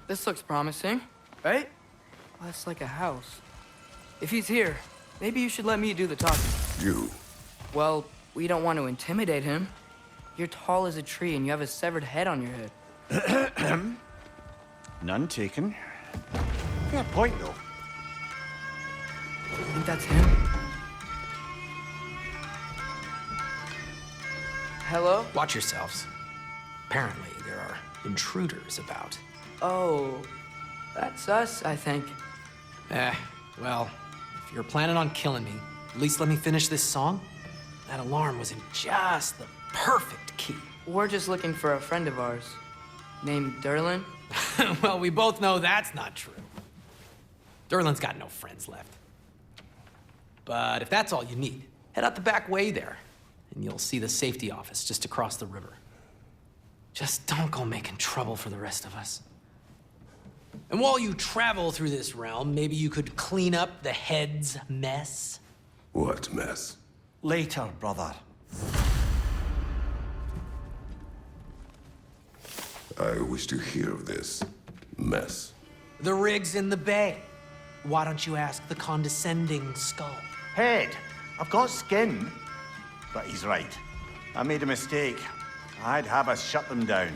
This looks promising, right? Well, that's like a house. If he's here, maybe you should let me do the talking. You? Well, we don't want to intimidate him. You're tall as a tree and you have a severed head on your head. None taken. Fair point, though. You think that's him? Hello? Watch yourselves. Apparently, there are intruders about. Oh, that's us, I think. Well, if you're planning on killing me, at least let me finish this song. That alarm was in just the perfect key. We're just looking for a friend of ours, named Derlin. Well, we both know that's not true. Derlin's got no friends left. But if that's all you need, head out the back way there, and you'll see the safety office just across the river. Just don't go making trouble for the rest of us. And while you travel through this realm, maybe you could clean up the head's mess? What mess? Later, brother. I wish to hear of this mess. The rig's in the bay. Why don't you ask the condescending skull? Head, I've got skin. But he's right. I made a mistake. I'd have us shut them down.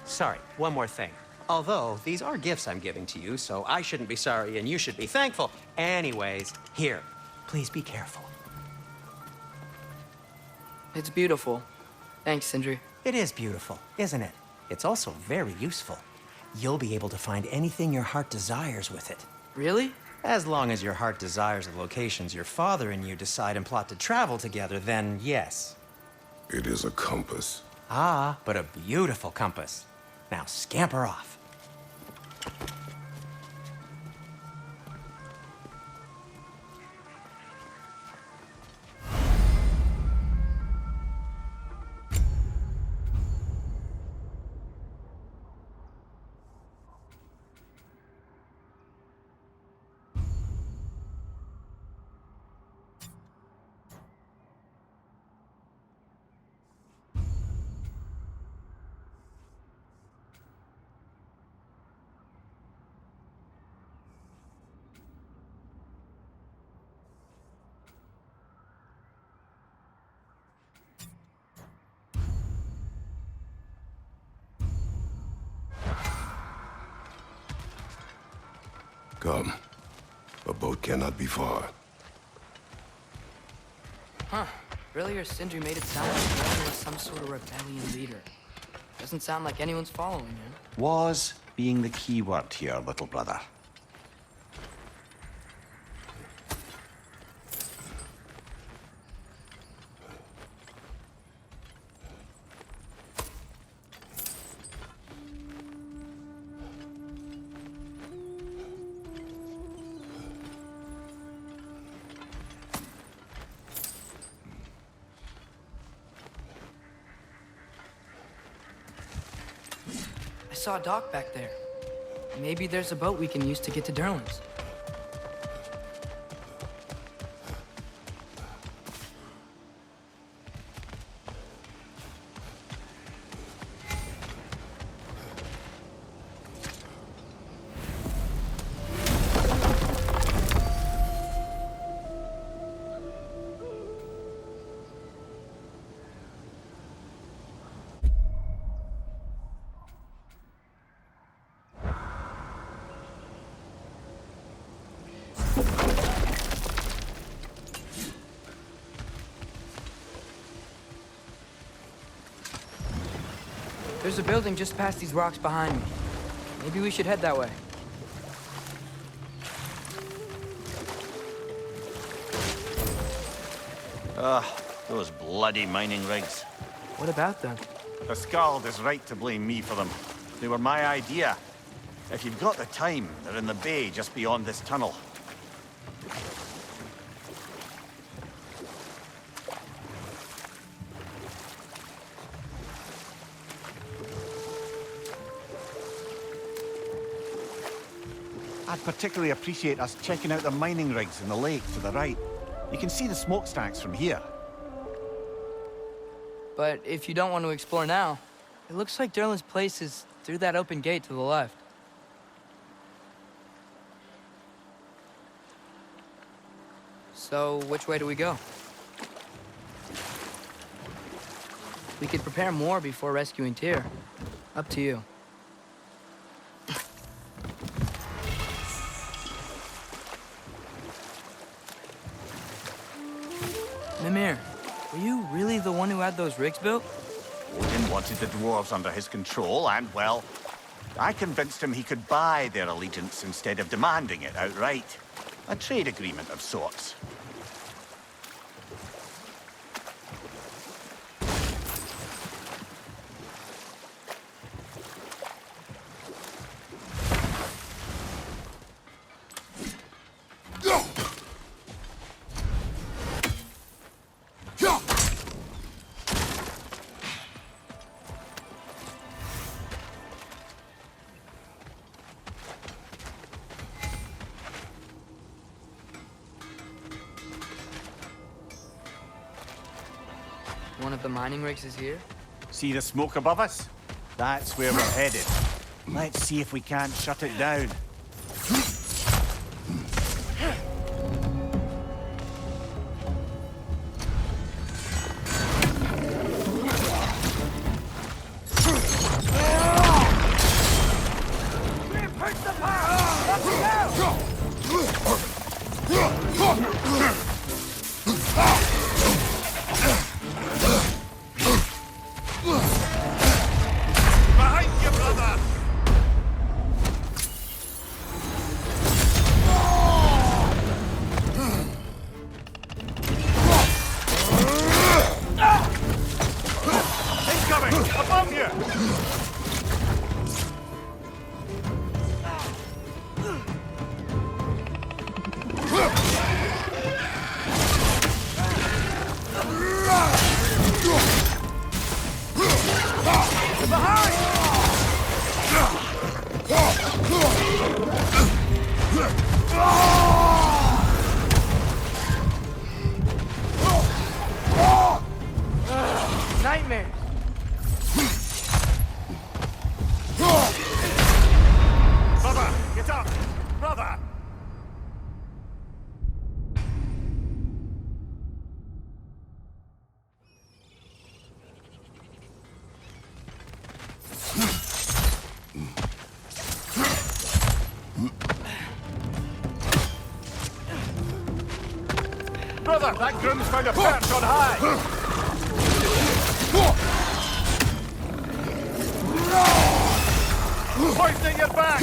Sorry, one more thing. Although, these are gifts I'm giving to you, so I shouldn't be sorry and you should be thankful. Anyways, here, please be careful. It's beautiful. Thanks, Sindri. It is beautiful, isn't it? It's also very useful. You'll be able to find anything your heart desires with it. Really? As long as your heart desires the locations your father and you decide and plot to travel together, then yes. It is a compass. Ah, but a beautiful compass. Now scamper off. Come. A boat cannot be far. Huh. Earlier, Sindri made it sound like Dragon was some sort of rebellion leader. Doesn't sound like anyone's following him. Was being the key word here, little brother. saw a dock back there. Maybe there's a boat we can use to get to Derlin's. There's a building just past these rocks behind me. Maybe we should head that way. Those bloody mining rigs. What about them? The Skald is right to blame me for them. They were my idea. If you've got the time, they're in the bay just beyond this tunnel. I'd particularly appreciate us checking out the mining rigs in the lake to the right. You can see the smokestacks from here. But if you don't want to explore now, it looks like Derlin's place is through that open gate to the left. So, which way do we go? We could prepare more before rescuing Tyr. Up to you. Mimir, were you really the one who had those rigs built? Odin wanted the dwarves under his control, and, well, I convinced him he could buy their allegiance instead of demanding it outright. A trade agreement of sorts. One of the mining rigs is here? See the smoke above us? That's where we're headed. Let's see if we can't shut it down. Nightmares! Brother, get up! Brother! Brother, that groom's found a perch on high! Hoisting your back!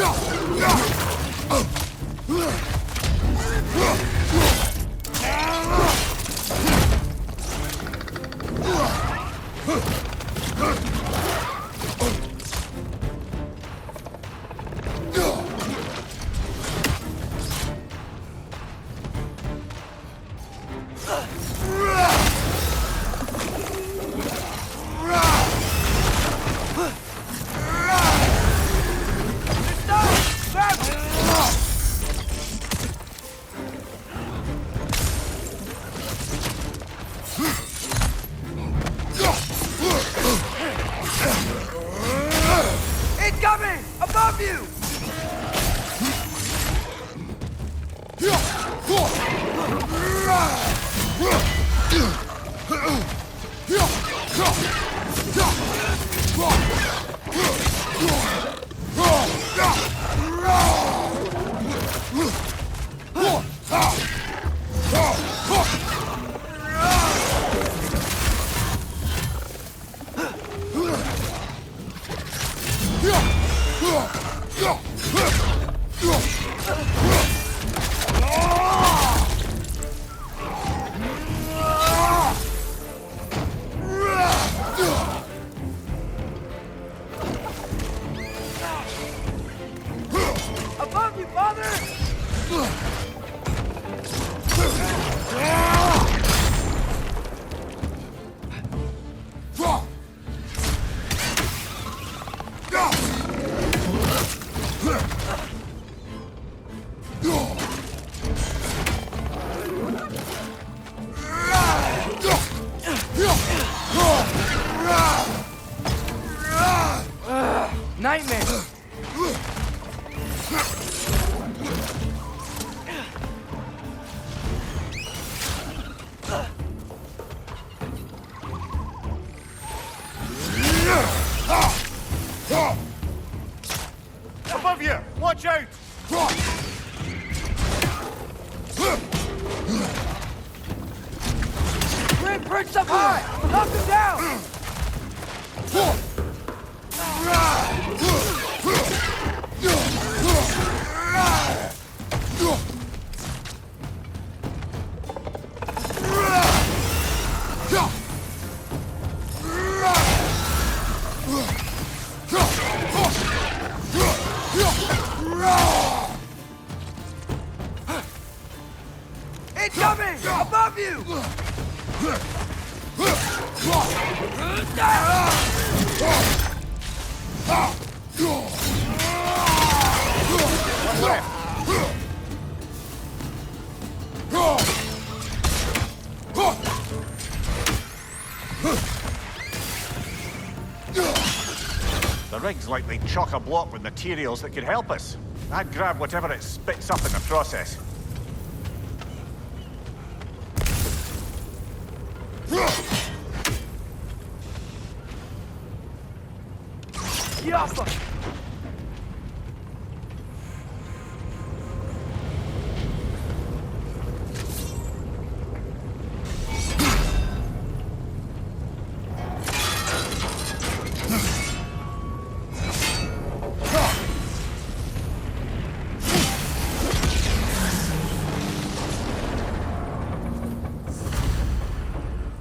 Above you, father! Nightmare! Above you! Watch out! Red, perch up high! Knock him down! Incoming! Above you! The rig's likely chock-a-block with materials that could help us. I'd grab whatever it spits up in the process. Yaffa!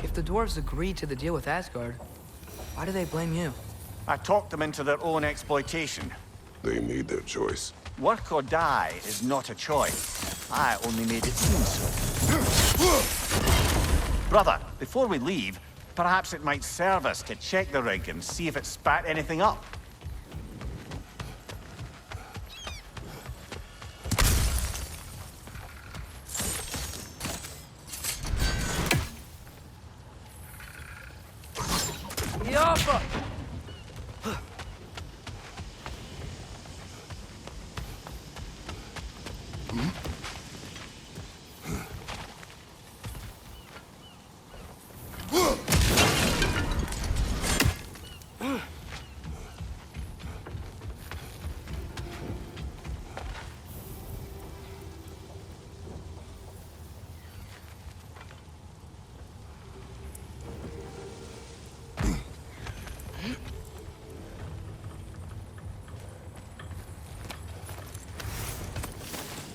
If the dwarves agreed to the deal with Asgard, why do they blame you? I talked them into their own exploitation. They made their choice. Work or die is not a choice. I only made it seem so. Brother, before we leave, perhaps it might serve us to check the rig and see if it spat anything up. Yaffa!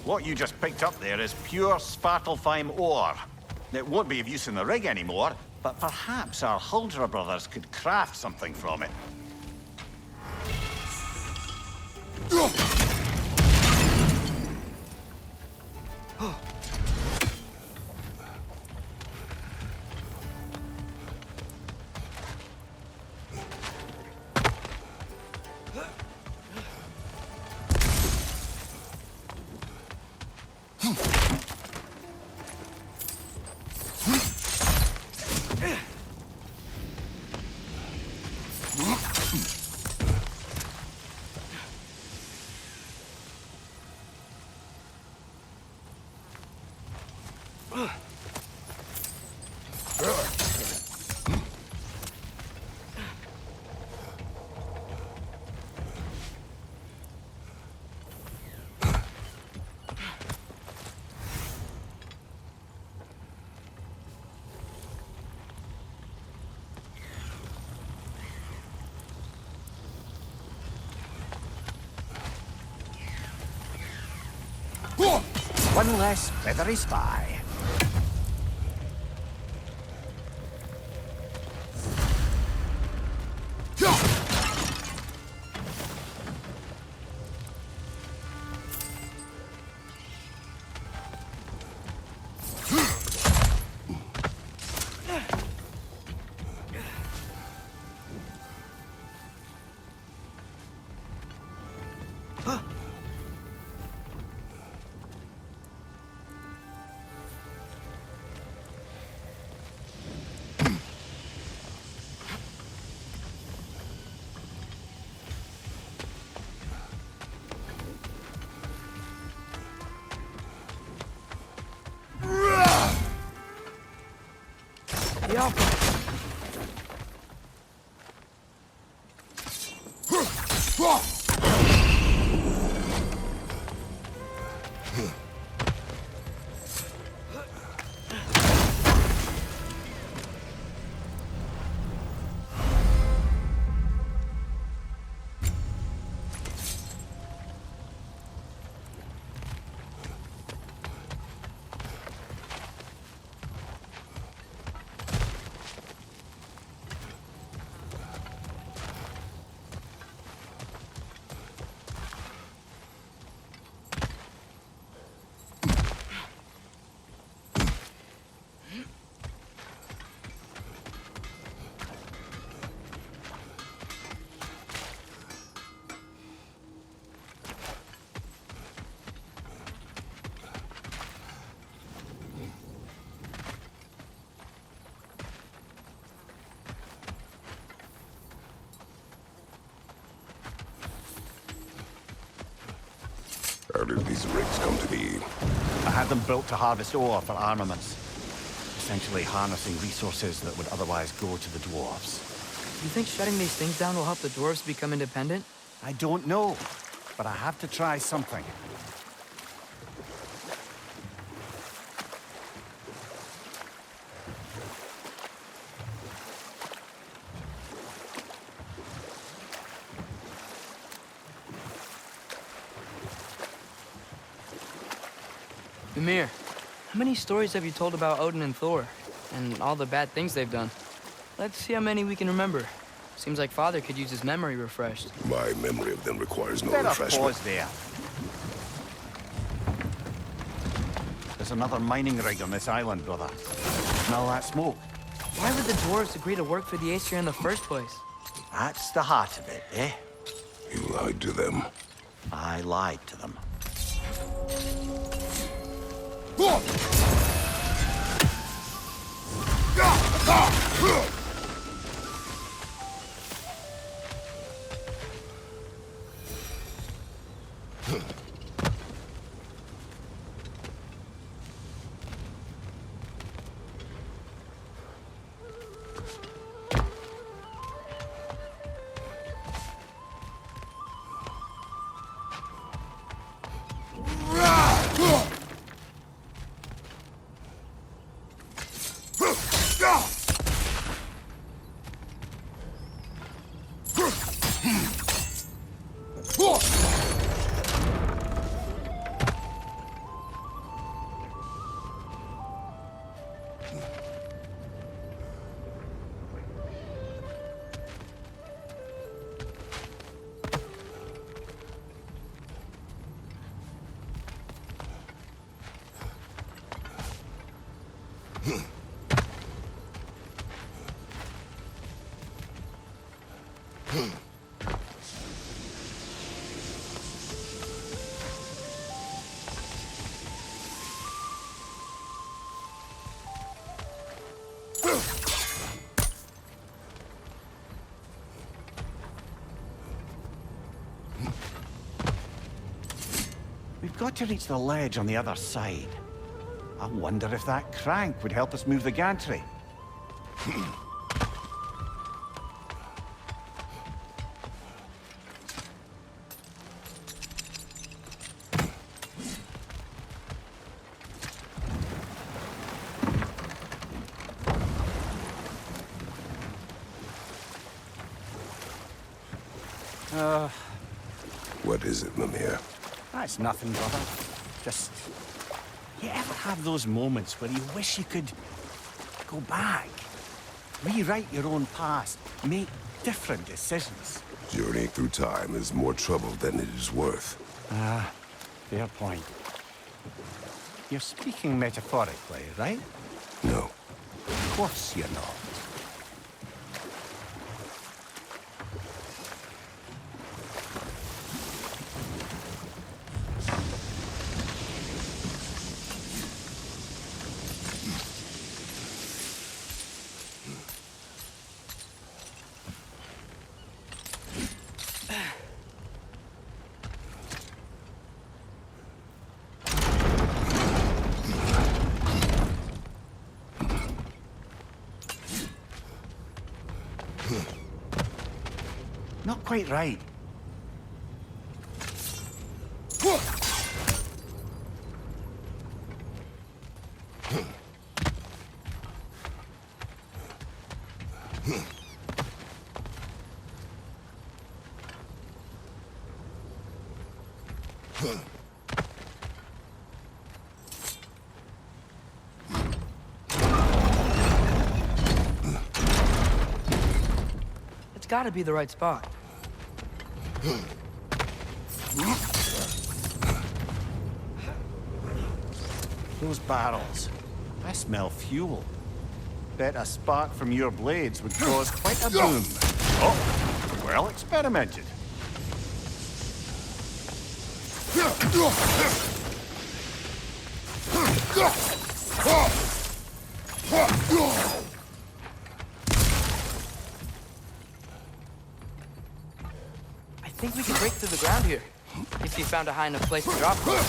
What you just picked up there is pure Svartalfheim ore. It won't be of use in the rig anymore, but perhaps our Huldra brothers could craft something from it. One less feathery spy. Yeah. How did these rigs come to be? I had them built to harvest ore for armaments. Essentially harnessing resources that would otherwise go to the dwarves. You think shutting these things down will help the dwarves become independent? I don't know, but I have to try something. Ymir, how many stories have you told about Odin and Thor? And all the bad things they've done? Let's see how many we can remember. Seems like Father could use his memory refreshed. My memory of them requires no Better refreshment. pause there. There's another mining rig on this island, brother. Smell that smoke? Why would the dwarves agree to work for the Aesir in the first place? That's the heart of it, eh? You lied to them. I lied to them. We've got to reach the ledge on the other side. I wonder if that crank would help us move the gantry. What is it, Mimir? That's nothing, brother. Just You ever have those moments where you wish you could go back, rewrite your own past, make different decisions? Journeying through time is more trouble than it is worth. Ah, fair point. You're speaking metaphorically, right? No. Of course you're not. Not quite right. It's gotta be the right spot. Those barrels. I smell fuel. Bet a spark from your blades would cause quite a boom. Oh, well experimented. I think we can break through the ground here. If you found a high enough place to drop from.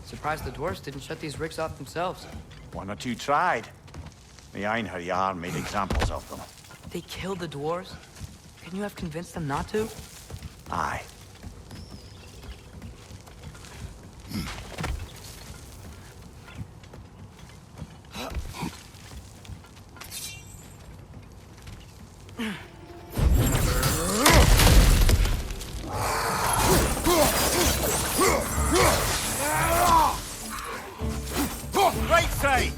Surprised the dwarves didn't shut these rigs off themselves. One or two tried. The Einherjar made examples of them. They killed the dwarves? Couldn't you have convinced them not to? Aye. Right side!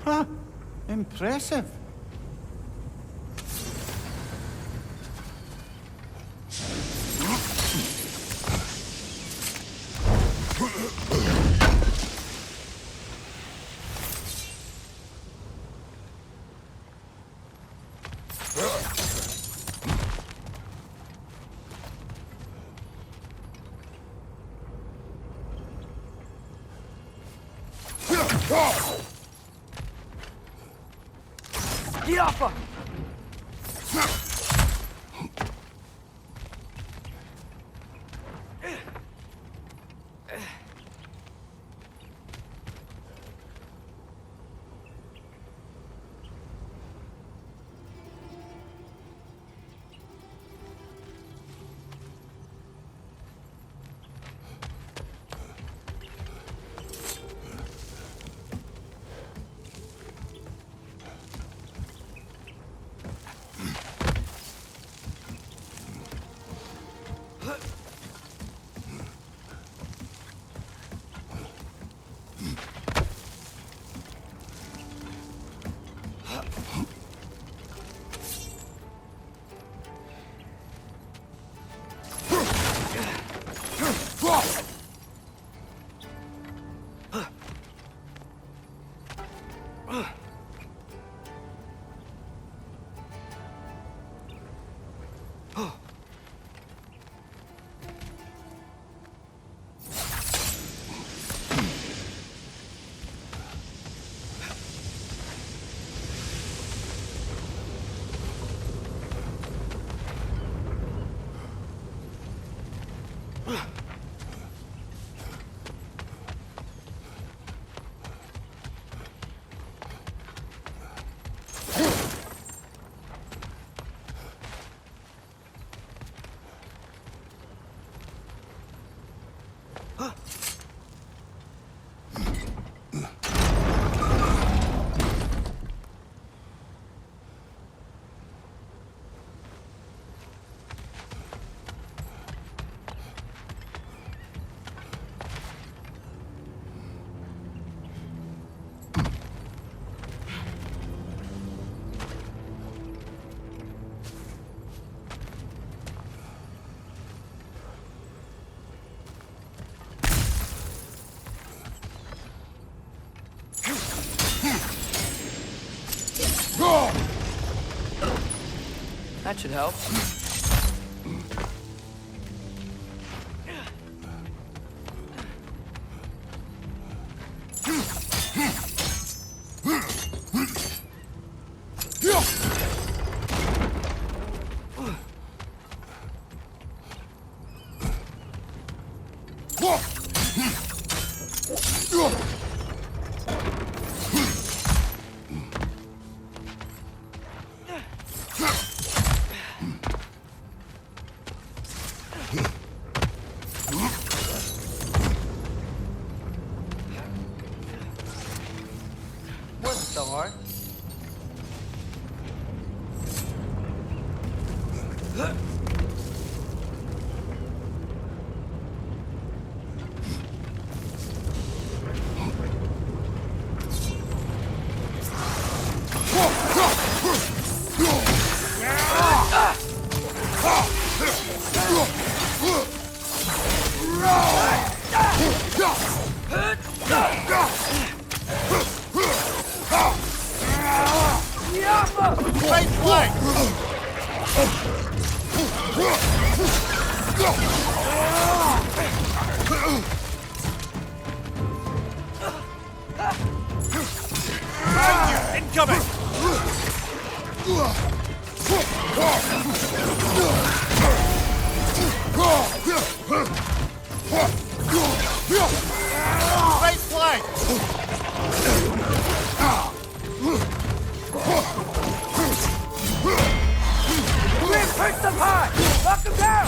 Huh. Impressive. Get off her! That should help. Wasn't so hard. Right flank! Incoming! Right flank! Reinforce them high! Lock them down!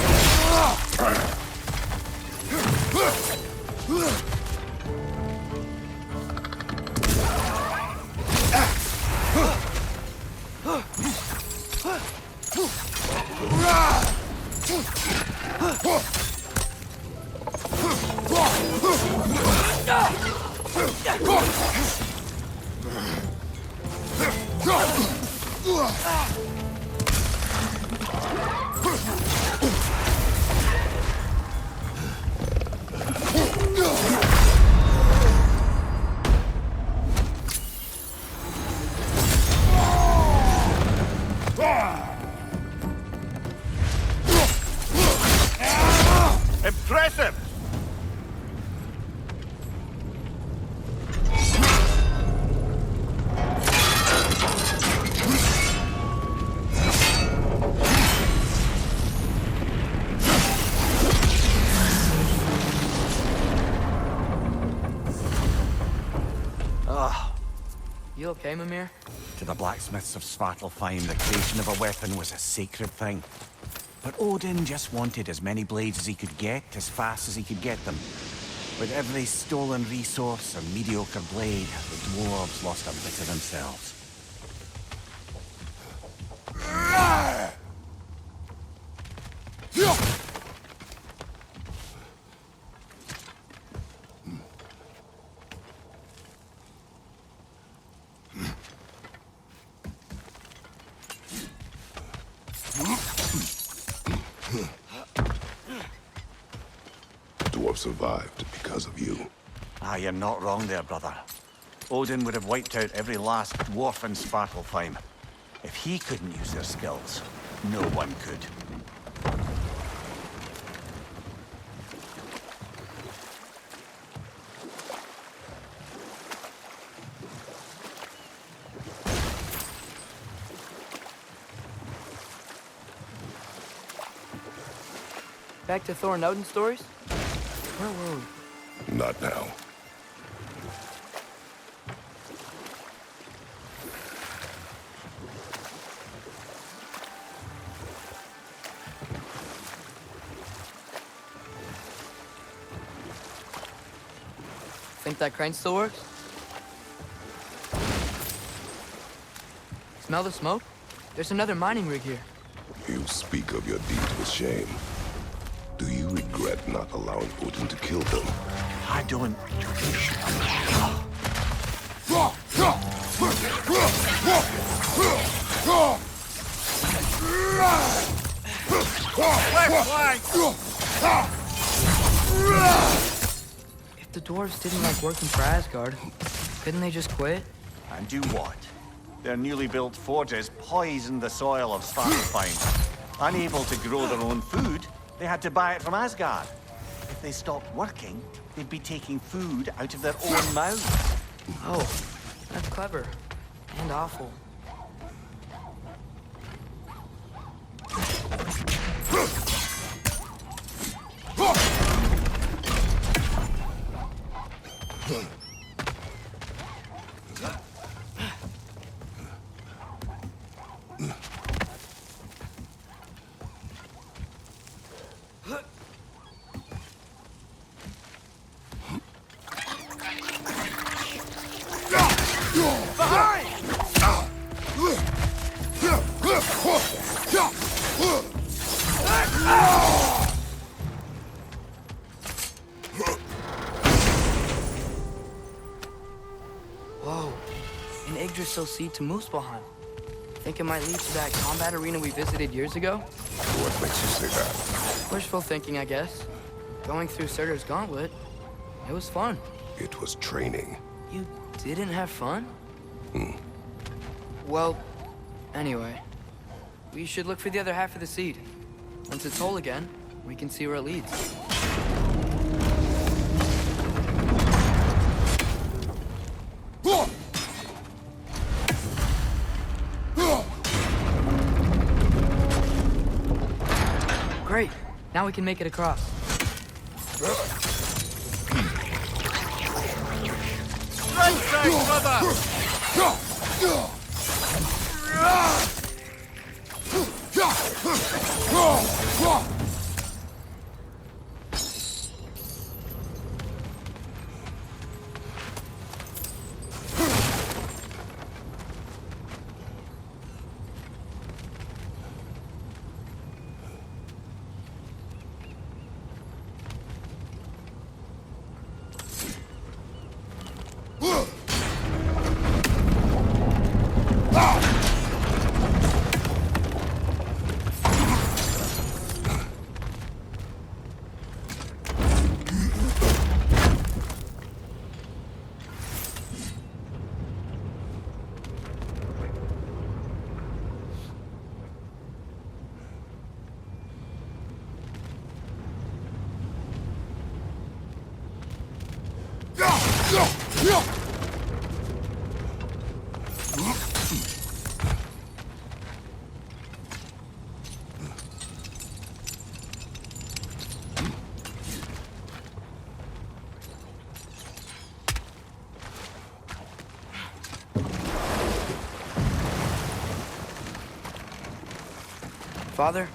Impressive! You okay, Mimir? To the blacksmiths of Svartalfheim, the creation of a weapon was a sacred thing. But Odin just wanted as many blades as he could get, as fast as he could get them. With every stolen resource or mediocre blade, the dwarves lost a bit of themselves. Dwarf survived because of you. Ah, you're not wrong there, brother. Odin would have wiped out every last dwarf in Svartalfheim. If he couldn't use their skills, no one could. Back to Thor and Odin stories? Where were we? Not now. Think that crane still works? Smell the smoke? There's another mining rig here. You speak of your deeds with shame. Do you regret not allowing Odin to kill them? I don't. If the dwarves didn't like working for Asgard, couldn't they just quit? And do what? Their newly built forges poisoned the soil of Svartalfheim. Unable to grow their own food, they had to buy it from Asgard. If they stopped working, they'd be taking food out of their own mouths. Oh, that's clever. And awful. Whoa, an Yggdrasil seed to Muspelheim. Think it might lead to that combat arena we visited years ago? What makes you say that? Wishful thinking, I guess. Going through Surtur's gauntlet, it was fun. It was training. You didn't have fun? Well, Anyway, we should look for the other half of the seed. Once it's whole again, we can see where it leads. Great. Now we can make it across. Right side, brother! Father,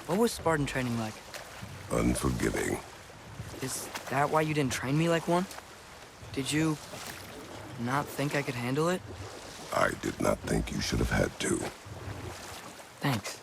what was Spartan training like? Unforgiving. Is that why you didn't train me like one? Did you not think I could handle it? I did not think you should have had to. Thanks.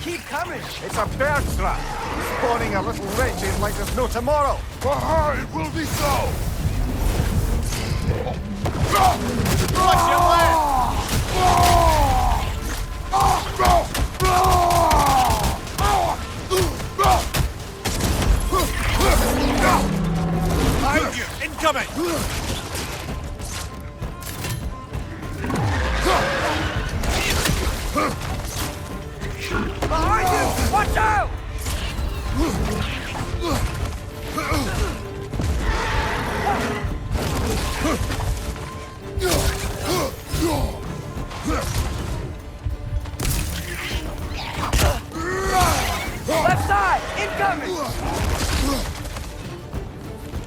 Keep coming! It's a bird trap! Spawning a little wretched like there's no tomorrow! It will be so! Watch your left! Behind you! Incoming!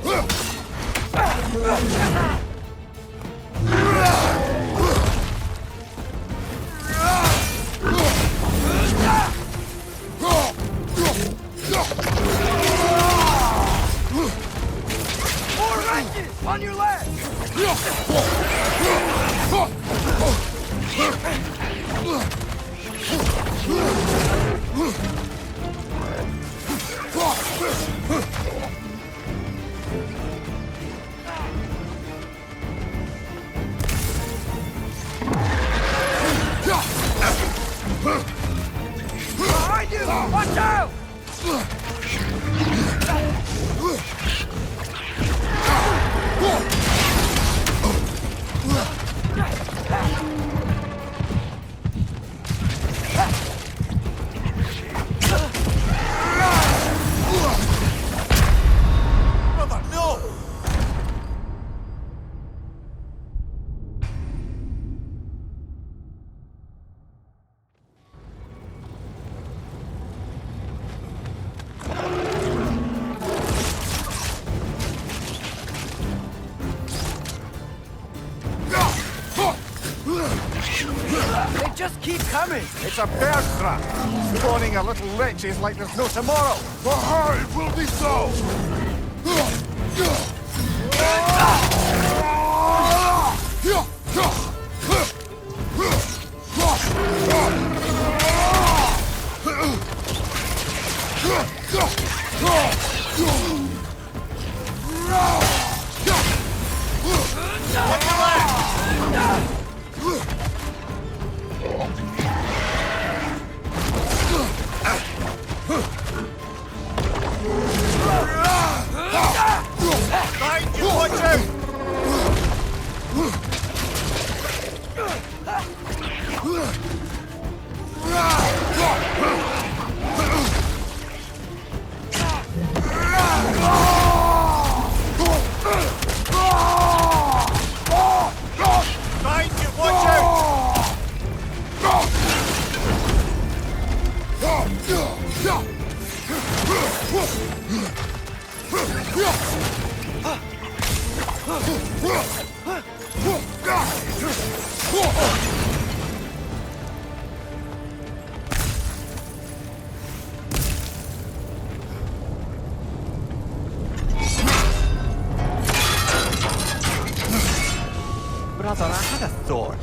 More wrenches! On your left! Behind you! Watch out! Brother, no! They just keep coming! It's a bird trap. Spawning a little wretches like there's no tomorrow. For her, it will be so! Behind you, watch out! Behind you, watch out! Brother, I had a thought.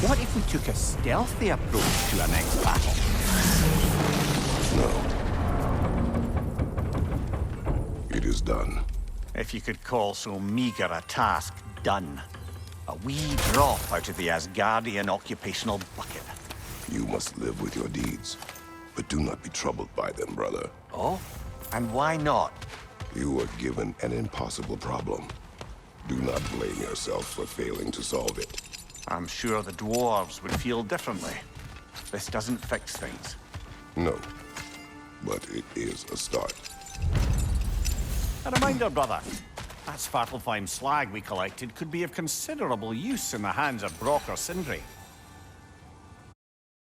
What if we took a stealthy approach to our next battle? No. It is done. If you could call so meager a task done. A wee drop out of the Asgardian occupational bucket. You must live with your deeds, but do not be troubled by them, brother. Oh? And why not? You were given an impossible problem. Do not blame yourself for failing to solve it. I'm sure the dwarves would feel differently. This doesn't fix things. No, but it is a start. A reminder, brother. That Svartalfheim slag we collected could be of considerable use in the hands of Brock or Sindri.